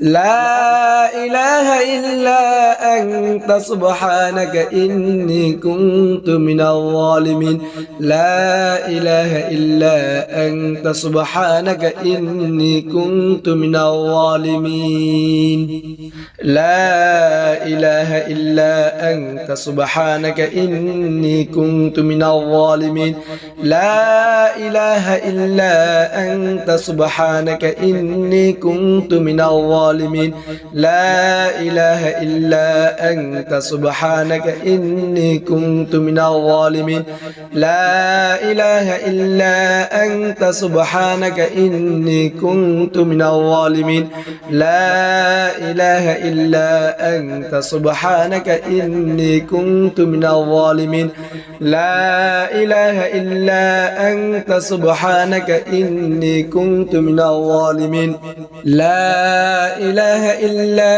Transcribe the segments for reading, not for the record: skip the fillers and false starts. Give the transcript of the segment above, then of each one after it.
لا إله إلا أنت سبحانك إني كنت من الظالمين لا إله إلا أنت سبحانك إني كنت من الظالمين لا إله إلا أنت سبحانك إني كنت من الظالمين لا إله إلا أنت سبحانك إني كنت من الظالمين لا إله إلا أنت سبحانك إني كنت من الظالمين لا إله إلا أنت سبحانك إني كنت من الظالمين لا إله إلا أنت سبحانك إني كنت من الظالمين لا إله إلا أنت سبحانك إني كنت من الظالمين لا إله إلا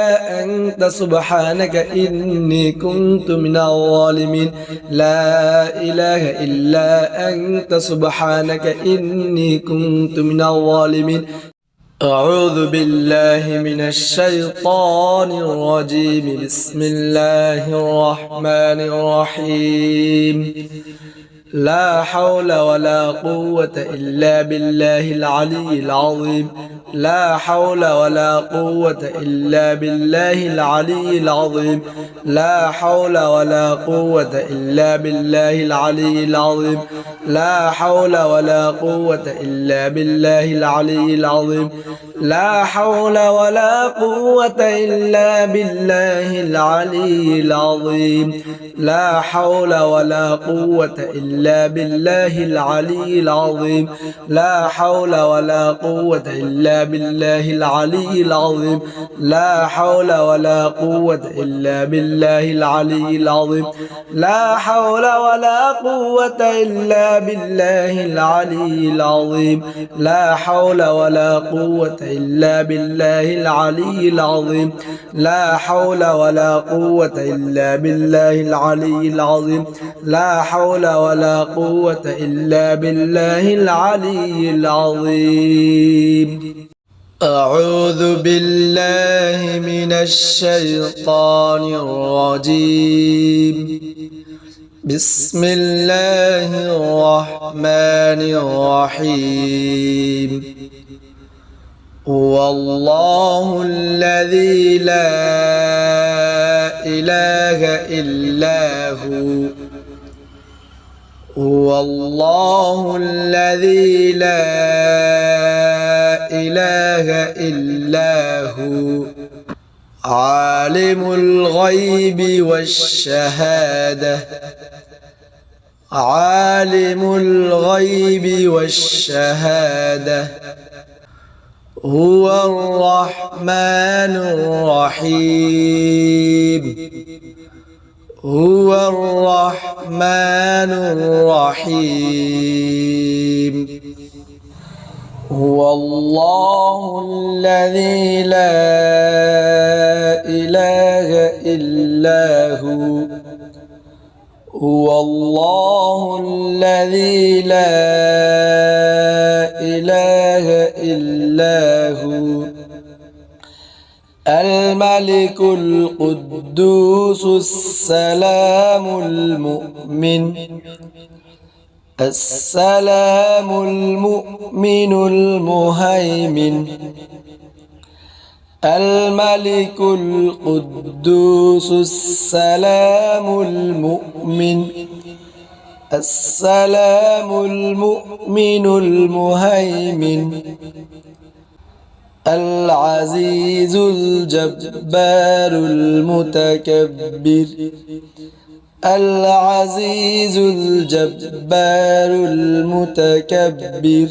أنت سبحانك إني كنت من الظالمين لا إله إلا أنت سبحانك إني كنت من الظالمين أعوذ بالله من الشيطان الرجيم بسم الله الرحمن الرحيم لا حول ولا قوة إلا بالله العلي العظيم لا حول ولا قوة إلا بالله العلي العظيم لا حول ولا قوة إلا بالله العلي العظيم لا حول ولا قوة إلا بالله العلي العظيم لا حول ولا قوة إلا بالله العلي العظيم لا حول ولا قوة إلا بالله العلي العظيم لا حول ولا قوة إلا بالله العلي العظيم لا حول ولا قوة إلا بالله العلي العظيم لا حول ولا قوة إلا بالله العلي العظيم لا حول ولا قوة إلا بالله العلي العظيم لا حول ولا قوة إلا بالله العلي العظيم لا حول ولا قوة إلا بالله العلي العظيم أعوذ بالله من الشيطان الرجيم بسم الله الرحمن الرحيم هو الله الذي لا إله إلا هو هو الله الذي لا إله إلا هو عالم الغيب والشهادة عالم الغيب والشهادة هو الرحمن الرحيم هو الرحمن الرحيم هو الله الذي لا إله إلا هو هو الله الذي لا إله إلا هو الملك القدوس السلام المؤمن السلام المؤمن المهيمن الملك القدوس السلام المؤمن السلام المؤمن المهيمن العزيز الجبار المتكبر العزيز الجبار المتكبر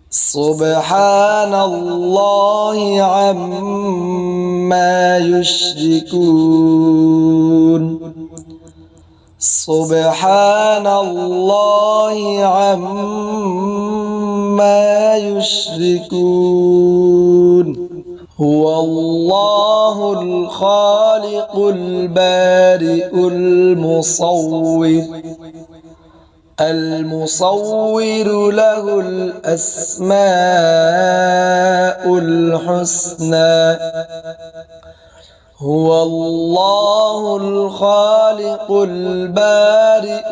سبحان الله عما يشركون سبحان الله عما يشركون هو الله الخالق البارئ المصور المصور له الأسماء الحسنى هو الله الخالق البارئ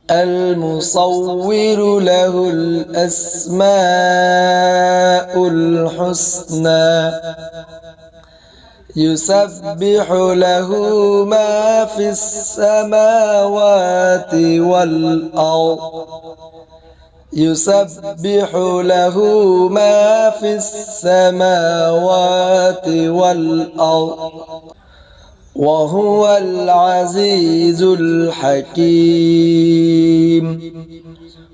المصور له الأسماء الحسنى يسبح له ما في السماوات والأرض يسبح له ما في السماوات والأرض وهو العزيز الحكيم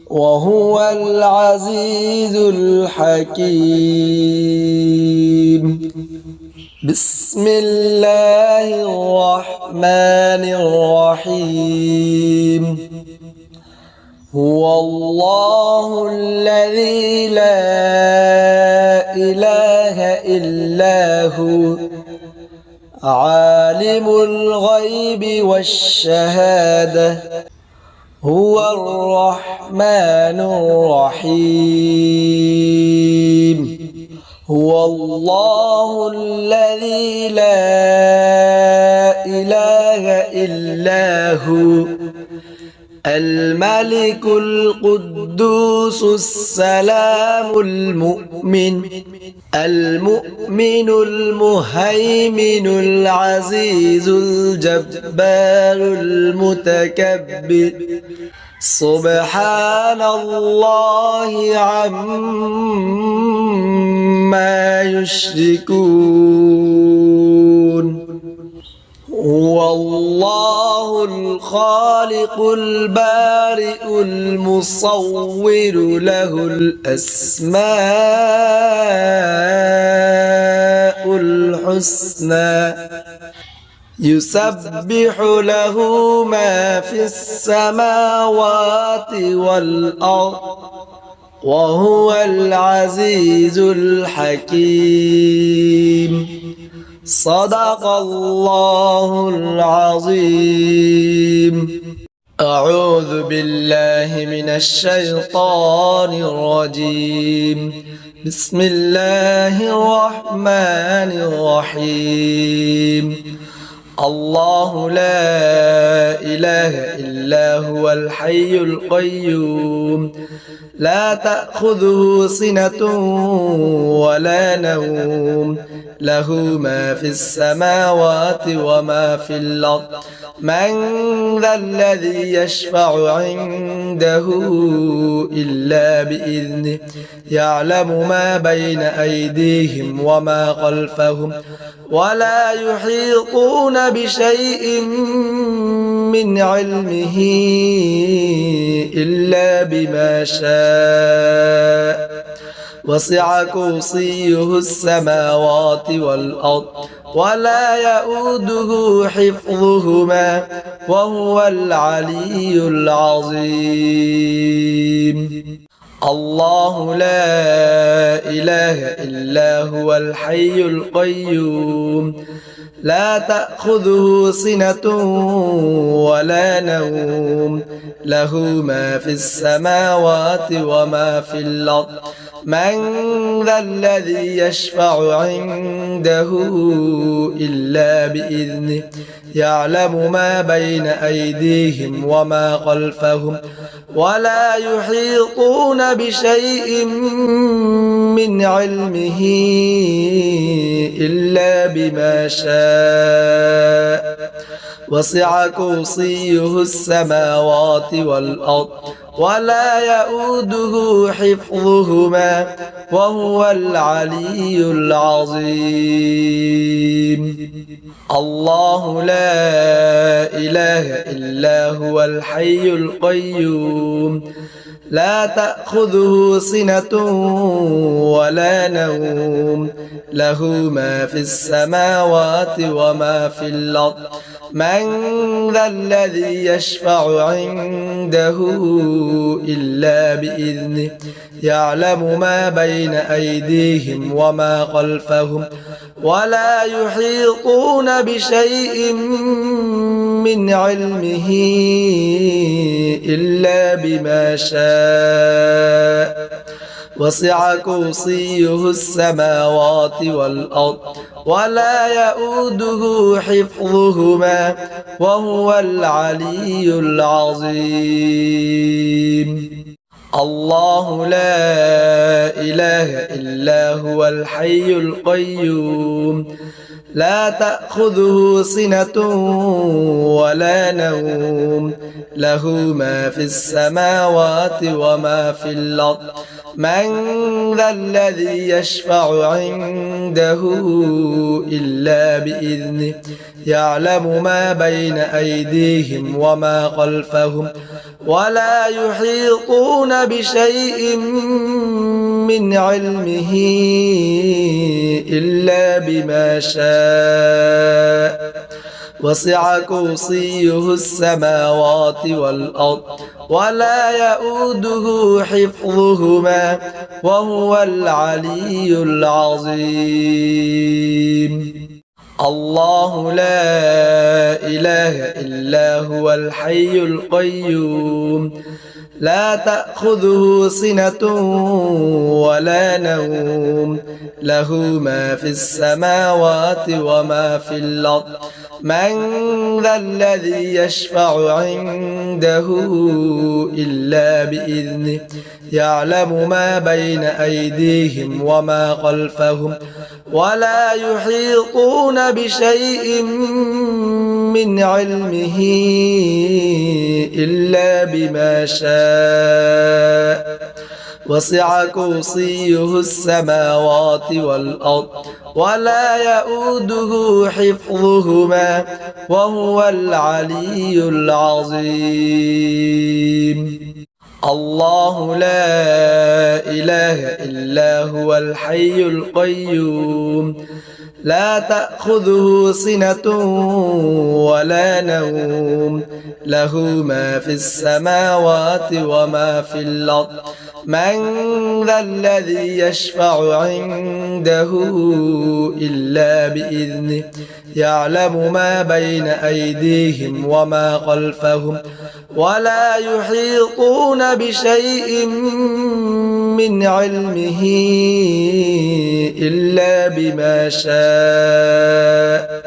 وهو العزيز الحكيم بسم الله الرحمن الرحيم هو الله الذي لا إله إلا هو عالم الغيب والشهادة هو الرحمن الرحيم هو الله الذي لا إله إلا هو الملك القدوس السلام المؤمن المهيمن العزيز الجبار المتكبر سبحان الله عما يشركون هو الله الخالق البارئ المصور له الأسماء الحسنى يسبح له ما في السماوات والأرض وهو العزيز الحكيم صدق الله العظيم أعوذ بالله من الشيطان الرجيم بسم الله الرحمن الرحيم الله لا إله إلا هو الحي القيوم لا تأخذه سنة ولا نوم له ما في السماوات وما في الأرض من ذا الذي يشفع عنده إلا بإذنه يعلم ما بين أيديهم وما خلفهم ولا يحيطون بشيء من علمه إلا بما شاء وسع كرسيه السماوات والأرض ولا يؤوده حفظهما وهو العلي العظيم الله لا إله إلا هو الحي القيوم لا تأخذه سنة ولا نوم له ما في السماوات وما في الأرض من ذا الذي يشفع عنده إلا بإذنه يعلم ما بين أيديهم وما خلفهم ولا يحيطون بشيء من علمه إلا بما شاء وسع كرسيه السماوات والأرض ولا يؤوده حفظهما وهو العلي العظيم الله لا إله إلا هو الحي القيوم لا تأخذه سنة ولا نوم له ما في السماوات وما في الأرض من ذا الذي يشفع عنده إلا بإذنه يعلم ما بين أيديهم وما خلفهم ولا يحيطون بشيء من علمه إلا بما شاء وسع كرسيه السماوات والأرض ولا يؤوده حفظهما وهو العلي العظيم الله لا إله إلا هو الحي القيوم لا تأخذه سنة ولا نوم له ما في السماوات وما في الأرض من ذا الذي يشفع عنده إلا بإذنه يعلم ما بين أيديهم وما خلفهم ولا يحيطون بشيء من علمه إلا بما شاء وسع كرسيه السماوات والأرض ولا يؤوده حفظهما وهو العلي العظيم الله لا إله إلا هو الحي القيوم لا تأخذه سنة ولا نوم له ما في السماوات وما في الأرض من ذا الذي يشفع عنده إلا بإذنه يعلم ما بين أيديهم وما خلفهم ولا يحيطون بشيء من علمه إلا بما شاء وسع كرسيه السماوات والأرض ولا يؤوده حفظهما وهو العلي العظيم الله لا إله إلا هو الحي القيوم لا تأخذه سنة ولا نوم له ما في السماوات وما في الأرض من ذا الذي يشفع عنده إلا بإذنه يعلم ما بين أيديهم وما خلفهم ولا يحيطون بشيء من علمه إلا بما شاء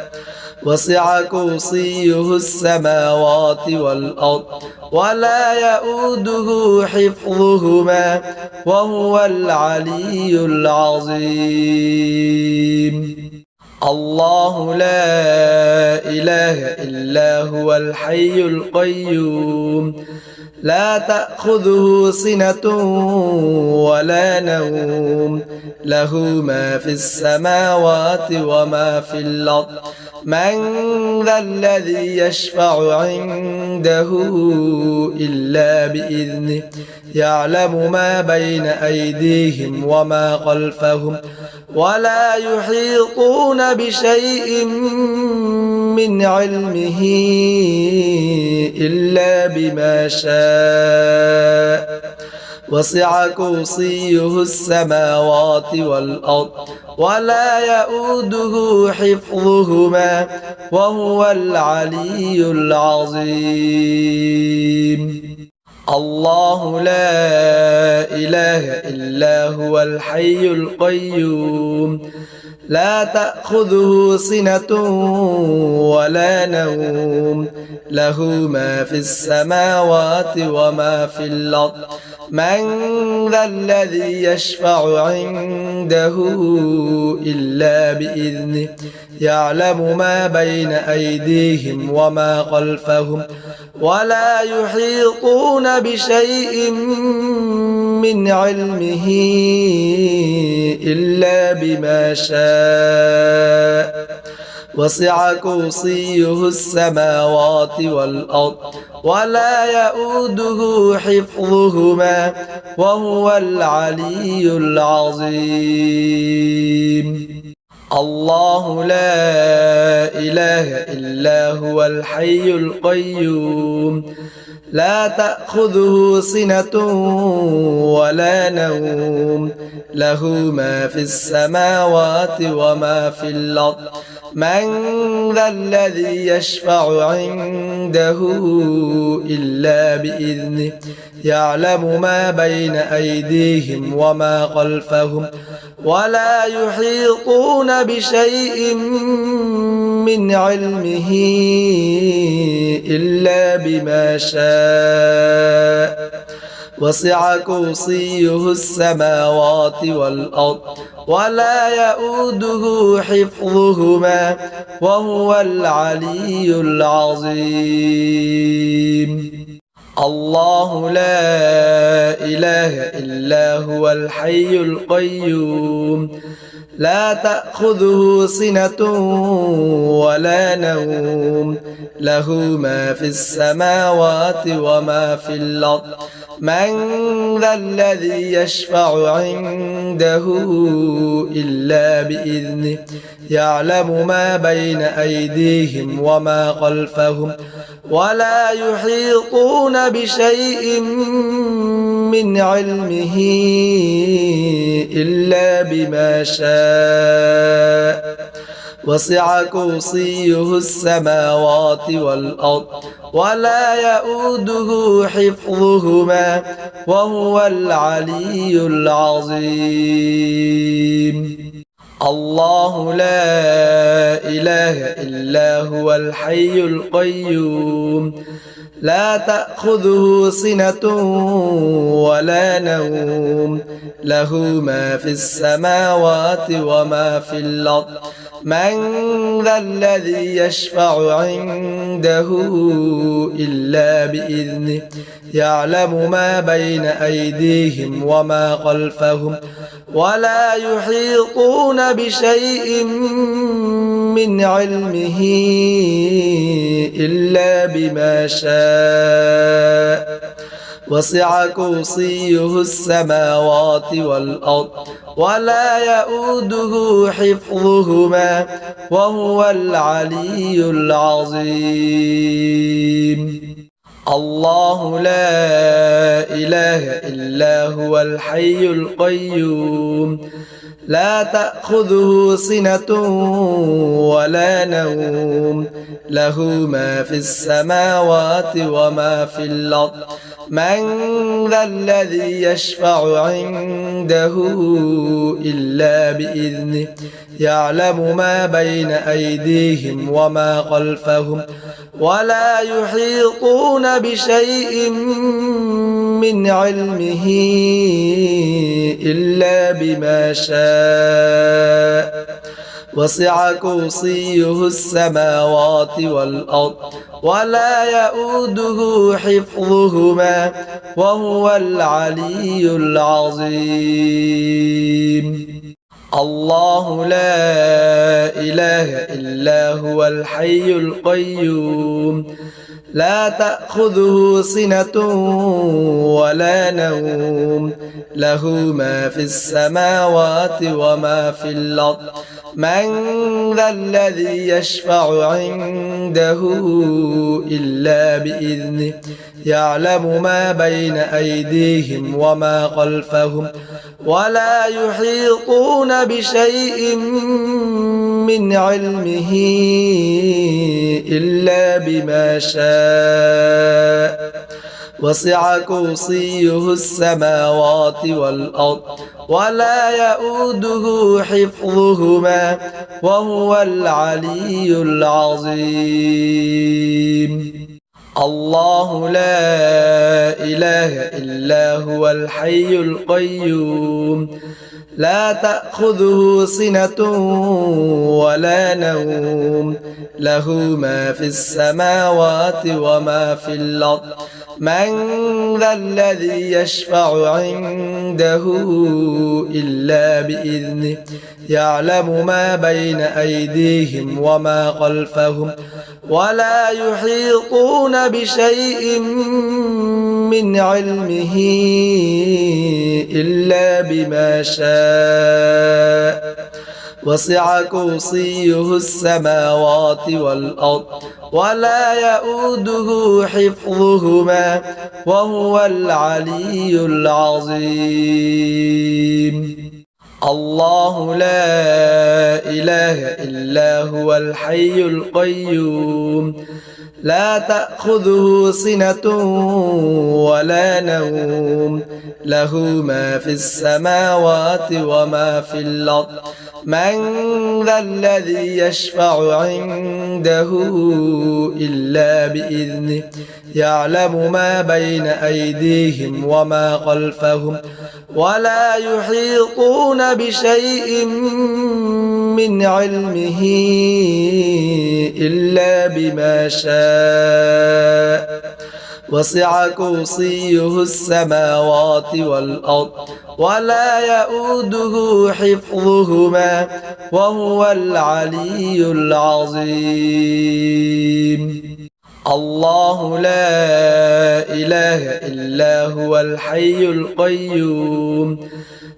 وسع كرسيه السماوات والأرض ولا يؤوده حفظهما وهو العلي العظيم الله لا إله إلا هو الحي القيوم لا تأخذه سنة ولا نوم له ما في السماوات وما في الأرض من ذا الذي يشفع عنده إلا بإذنه يعلم ما بين أيديهم وما خلفهم ولا يحيطون بشيء من علمه إلا بما شاء وسع كرسيه السماوات والأرض ولا يؤوده حفظهما وهو العلي العظيم الله لا إله إلا هو الحي القيوم لا تأخذه سنة ولا نوم له ما في السماوات وما في الأرض من ذا الذي يشفع عنده إلا بإذنه يعلم ما بين أيديهم وما خلفهم ولا يحيطون بشيء من علمه إلا بما شاء وسع كرسيه السماوات والأرض ولا يؤوده حفظهما وهو العلي العظيم الله لا إله إلا هو الحي القيوم لا تأخذه سنة ولا نوم له ما في السماوات وما في الأرض من ذا الذي يشفع عنده إلا بإذنه يعلم ما بين أيديهم وما خلفهم ولا يحيطون بشيء من علمه إلا بما شاء وسع كرسيه السماوات والأرض ولا يؤوده حفظهما وهو العلي العظيم الله لا إله إلا هو الحي القيوم لا تأخذه سنة ولا نوم له ما في السماوات وما في الأرض من ذا الذي يشفع عنده إلا بإذنه يعلم ما بين أيديهم وما خلفهم ولا يحيطون بشيء من علمه إلا بما شاء وسع كرسيه السماوات والأرض ولا يؤوده حفظهما وهو العلي العظيم الله لا إله إلا هو الحي القيوم لا تأخذه سنة ولا نوم له ما في السماوات وما في الأرض من ذا الذي يشفع عنده إلا بإذنه يعلم ما بين أيديهم وما خلفهم ولا يحيطون بشيء من علمه إلا بما شاء وسع كرسيه السماوات والأرض ولا يؤوده حفظهما وهو العلي العظيم الله لا إله إلا هو الحي القيوم لا تأخذه سنة ولا نوم له ما في السماوات وما في الأرض من ذا الذي يشفع عنده إلا بإذنه يعلم ما بين أيديهم وما خلفهم ولا يحيطون بشيء من علمه إلا بما شاء وسع كرسيه السماوات والأرض ولا يؤوده حفظهما وهو العلي العظيم الله لا إله إلا هو الحي القيوم لا تأخذه سنة ولا نوم له ما في السماوات وما في الأرض من ذا الذي يشفع عنده إلا بإذنه يعلم ما بين أيديهم وما خلفهم ولا يحيطون بشيء من علمه إلا بما شاء وسع كرسيه السماوات والأرض ولا يؤوده حفظهما وهو العلي العظيم الله لا إله إلا هو الحي القيوم لا تأخذه سنة ولا نوم له ما في السماوات وما في الأرض من ذا الذي يشفع عنده إلا بإذنه يعلم ما بين أيديهم وما خلفهم ولا يحيطون بشيء من علمه إلا بما شاء وسع كرسيه السماوات والأرض ولا يؤوده حفظهما وهو العلي العظيم. الله لا إله إلا هو الحي القيوم لا تأخذه سنة ولا نوم له ما في السماوات وما في الأرض من ذا الذي يشفع عنده إلا بإذنه يعلم ما بين أيديهم وما خلفهم ولا يحيطون بشيء من علمه إلا بما شاء وسع كرسيه السماوات والأرض ولا يؤوده حفظهما وهو العلي العظيم. الله لا إله إلا هو الحي القيوم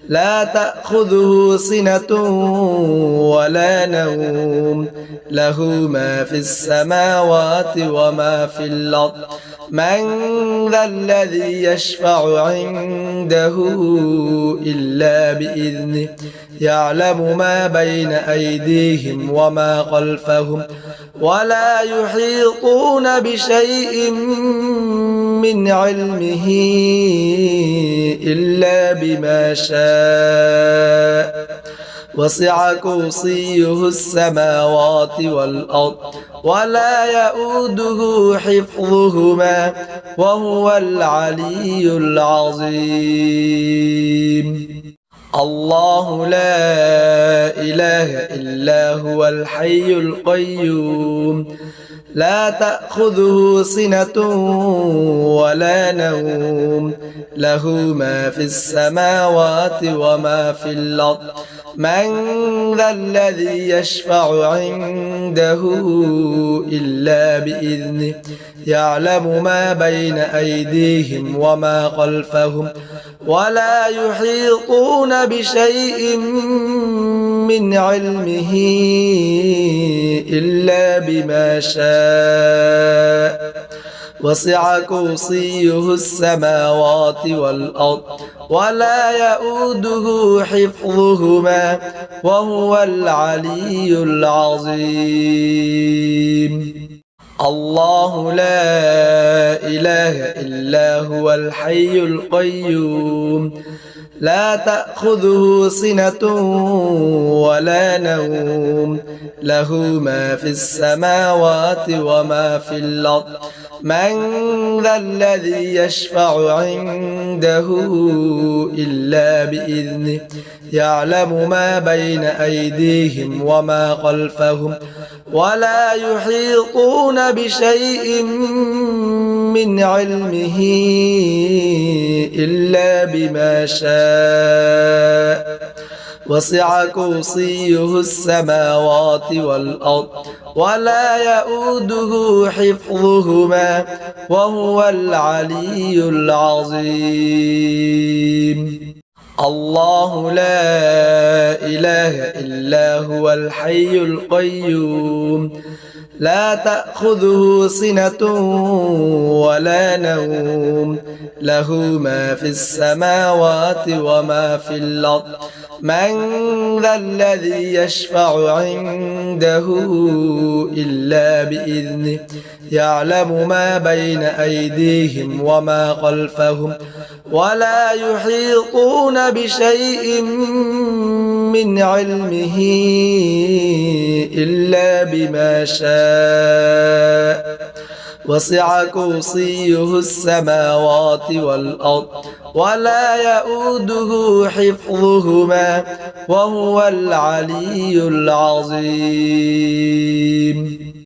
لا تأخذه سنة ولا نوم له ما في السماوات وما في الأرض من ذا الذي يشفع عنده إلا بإذنه يعلم ما بين أيديهم وما خلفهم ولا يحيطون بشيء من علمه إلا بما شاء وسع كرسيه السماوات والأرض ولا يؤوده حفظهما وهو العلي العظيم. الله لا إله إلا هو الحي القيوم لا تأخذه سنة ولا نوم له ما في السماوات وما في الأرض من ذا الذي يشفع عنده إلا بإذنه يعلم ما بين أيديهم وما خلفهم ولا يحيطون بشيء من علمه إلا بما شاء وسع كرسيه السماوات والأرض ولا يؤوده حفظهما وهو العلي العظيم. الله لا إله إلا هو الحي القيوم لا تأخذه سنة ولا نوم له ما في السماوات وما في الأرض من ذا الذي يشفع عنده إلا بإذنه يعلم ما بين أيديهم وما خلفهم ولا يحيطون بشيء من علمه إلا بما شاء وسع كرسيه السماوات والأرض ولا يؤوده حفظهما وهو العلي العظيم. الله لا إله إلا هو الحي القيوم لا تأخذه سنة ولا نوم له ما في السماوات وما في الأرض من ذا الذي يشفع عنده إلا بإذنه يعلم ما بين أيديهم وما خلفهم ولا يحيطون بشيء من علمه إلا بما شاء وسع كرسيه السماوات والأرض ولا يؤوده حفظهما وهو العلي العظيم.